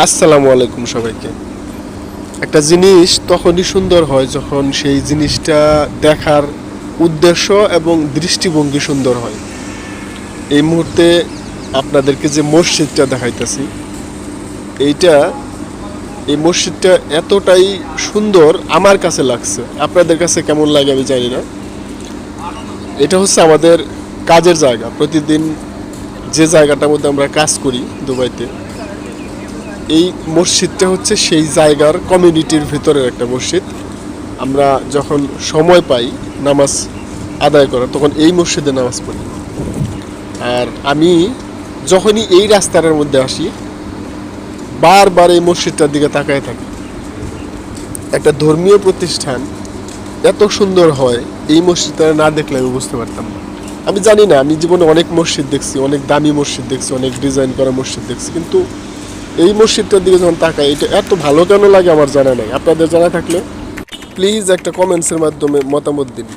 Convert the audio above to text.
আসসালামু আলাইকুম সবাইকে। একটা জিনিস তখনই সুন্দর হয় যখন সেই জিনিসটা দেখার উদ্দেশ্য এবং দৃষ্টিভঙ্গি সুন্দর হয়। এই মুহূর্তে আপনাদেরকে যে মসজিদটা দেখাইতেছি, এইটা এই মসজিদটা এতটাই সুন্দর আমার কাছে লাগছে। আপনাদের কাছে কেমন লাগে আমি জানি না। এটা হচ্ছে আমাদের কাজের জায়গা। প্রতিদিন যে জায়গাটার মধ্যে আমরা কাজ করি দুবাইতে, এই মসজিদটা হচ্ছে সেই জায়গার কমিউনিটির ভিতরের একটা মসজিদ। আমরা যখন সময় পাই নামাজ আদায় করা, তখন এই মসজিদে নামাজ পড়ি। আর আমি যখনই এই রাস্তাটার মধ্যে আসি, বারবার এই মসজিদটার দিকে তাকায় থাকি। একটা ধর্মীয় প্রতিষ্ঠান এত সুন্দর হয়, এই মসজিদটা না দেখলে আমি বুঝতে পারতাম না। আমি জানি না, আমি জীবনে অনেক মসজিদ দেখছি, অনেক দামি মসজিদ দেখছি, অনেক ডিজাইন করা মসজিদ দেখছি, কিন্তু এই মসজিদটার দিকে যখন তাকাই, এটা এত ভালো কেন লাগে আমার জানা নাই। আপনাদের জানা থাকলে প্লিজ একটা কমেন্টসের মাধ্যমে মতামত দিন।